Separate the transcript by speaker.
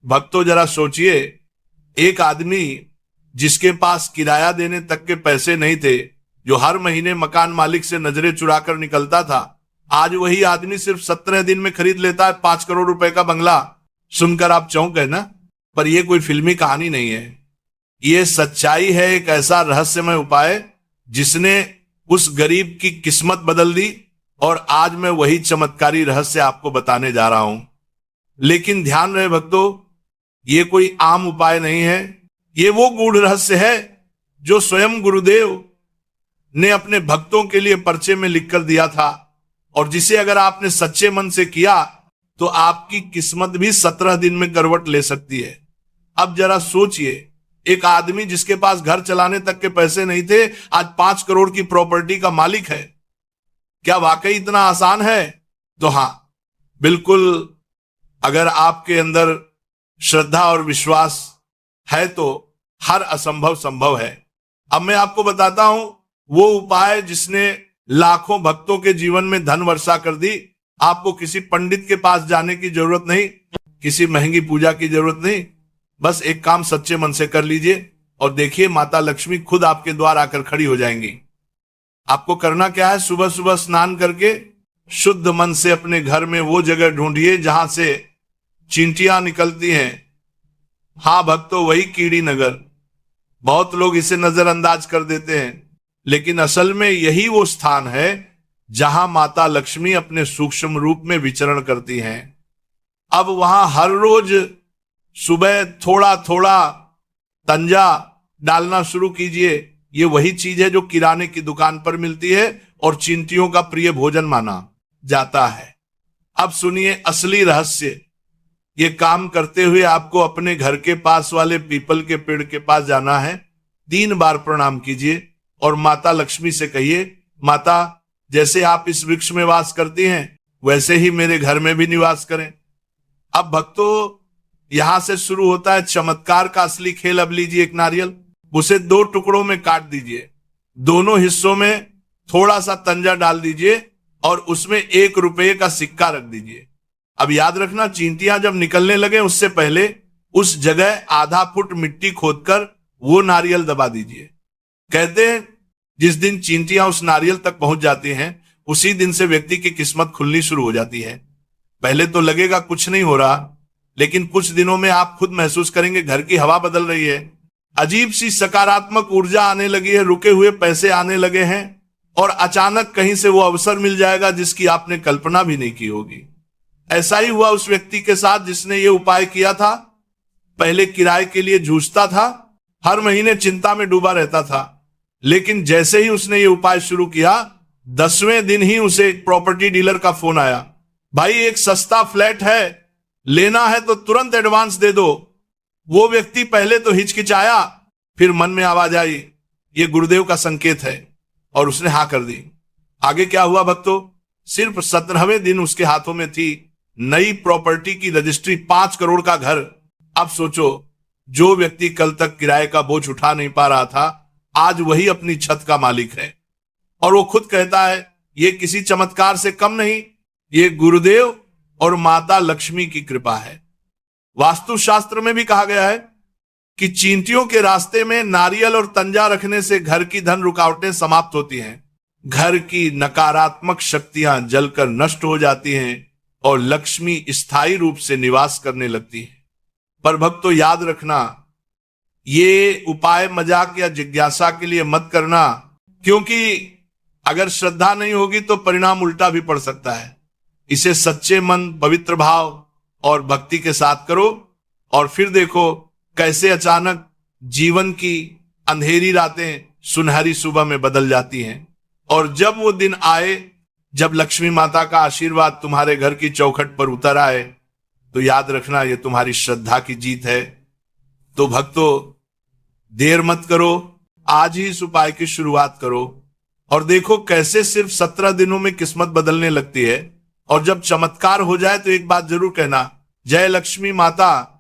Speaker 1: भक्तों जरा सोचिए, एक आदमी जिसके पास किराया देने तक के पैसे नहीं थे, जो हर महीने मकान मालिक से नजरें चुराकर निकलता था, आज वही आदमी सिर्फ 17 दिन में खरीद लेता है 5 करोड़ रुपए का बंगला। सुनकर आप चौंक गए ना? पर यह कोई फिल्मी कहानी नहीं है, ये सच्चाई है। एक ऐसा रहस्यमय उपाय जिसने उस गरीब की किस्मत बदल दी, और आज मैं वही चमत्कारी रहस्य आपको बताने जा रहा हूं। लेकिन ध्यान रहे भक्तों, ये कोई आम उपाय नहीं है, ये वो गूढ़ रहस्य है जो स्वयं गुरुदेव ने अपने भक्तों के लिए पर्चे में लिखकर दिया था, और जिसे अगर आपने सच्चे मन से किया तो आपकी किस्मत भी 17 दिन में करवट ले सकती है। अब जरा सोचिए, एक आदमी जिसके पास घर चलाने तक के पैसे नहीं थे, आज 5 करोड़ की प्रॉपर्टी का मालिक है। क्या वाकई इतना आसान है? तो हां, बिल्कुल। अगर आपके अंदर श्रद्धा और विश्वास है तो हर असंभव संभव है। अब मैं आपको बताता हूं वो उपाय जिसने लाखों भक्तों के जीवन में धन वर्षा कर दी। आपको किसी पंडित के पास जाने की जरूरत नहीं, किसी महंगी पूजा की जरूरत नहीं। बस एक काम सच्चे मन से कर लीजिए और देखिए माता लक्ष्मी खुद आपके द्वार आकर खड़ी हो जाएंगी। आपको करना क्या है? सुबह सुबह स्नान करके शुद्ध मन से अपने घर में वो जगह ढूंढिए जहां से चींटियां निकलती हैं। हाँ भक्तों, वही कीड़ी नगर। बहुत लोग इसे नजरअंदाज कर देते हैं, लेकिन असल में यही वो स्थान है जहां माता लक्ष्मी अपने सूक्ष्म रूप में विचरण करती हैं। अब वहां हर रोज सुबह थोड़ा थोड़ा तंजा डालना शुरू कीजिए। ये वही चीज है जो किराने की दुकान पर मिलती है और चींटियों का प्रिय भोजन माना जाता है। अब सुनिए असली रहस्य। ये काम करते हुए आपको अपने घर के पास वाले पीपल के पेड़ के पास जाना है। 3 बार प्रणाम कीजिए और माता लक्ष्मी से कहिए, माता जैसे आप इस वृक्ष में वास करती हैं वैसे ही मेरे घर में भी निवास करें। अब भक्तों, यहां से शुरू होता है चमत्कार का असली खेल। अब लीजिए एक नारियल, उसे 2 टुकड़ों में काट दीजिए, दोनों हिस्सों में थोड़ा सा तंजा डाल दीजिए और उसमें 1 रुपये का सिक्का रख दीजिए। अब याद रखना, चींटियां जब निकलने लगे उससे पहले उस जगह आधा फुट मिट्टी खोदकर वो नारियल दबा दीजिए। कहते हैं जिस दिन चींटियां उस नारियल तक पहुंच जाती हैं उसी दिन से व्यक्ति की किस्मत खुलनी शुरू हो जाती है। पहले तो लगेगा कुछ नहीं हो रहा, लेकिन कुछ दिनों में आप खुद महसूस करेंगे घर की हवा बदल रही है, अजीब सी सकारात्मक ऊर्जा आने लगी है, रुके हुए पैसे आने लगे हैं और अचानक कहीं से वो अवसर मिल जाएगा जिसकी आपने कल्पना भी नहीं की होगी। ऐसा ही हुआ उस व्यक्ति के साथ जिसने ये उपाय किया था। पहले किराए के लिए जूझता था, हर महीने चिंता में डूबा रहता था, लेकिन जैसे ही उसने ये उपाय शुरू किया 10वें दिन ही उसे एक प्रॉपर्टी डीलर का फोन आया, भाई एक सस्ता फ्लैट है, लेना है तो तुरंत एडवांस दे दो। वो व्यक्ति पहले तो हिचकिचाया, फिर मन में आवाज आई ये गुरुदेव का संकेत है, और उसने हाँ कर दी। आगे क्या हुआ भक्तों? सिर्फ 17वें दिन उसके हाथों में थी नई प्रॉपर्टी की रजिस्ट्री, 5 करोड़ का घर। अब सोचो, जो व्यक्ति कल तक किराए का बोझ उठा नहीं पा रहा था आज वही अपनी छत का मालिक है, और वो खुद कहता है ये किसी चमत्कार से कम नहीं, ये गुरुदेव और माता लक्ष्मी की कृपा है। वास्तुशास्त्र में भी कहा गया है कि चींटियों के रास्ते में नारियल और तंजा रखने से घर की धन रुकावटें समाप्त होती हैं, घर की नकारात्मक शक्तियां जलकर नष्ट हो जाती हैं और लक्ष्मी स्थायी रूप से निवास करने लगती है। पर भक्तों याद रखना, ये उपाय मजाक या जिज्ञासा के लिए मत करना, क्योंकि अगर श्रद्धा नहीं होगी तो परिणाम उल्टा भी पड़ सकता है। इसे सच्चे मन, पवित्र भाव और भक्ति के साथ करो और फिर देखो कैसे अचानक जीवन की अंधेरी रातें सुनहरी सुबह में बदल जाती हैं। और जब वो दिन आए जब लक्ष्मी माता का आशीर्वाद तुम्हारे घर की चौखट पर उतर आए, तो याद रखना ये तुम्हारी श्रद्धा की जीत है। तो भक्तों देर मत करो, आज ही इस उपाय की शुरुआत करो और देखो कैसे सिर्फ 17 दिनों में किस्मत बदलने लगती है। और जब चमत्कार हो जाए तो एक बात जरूर कहना, जय लक्ष्मी माता।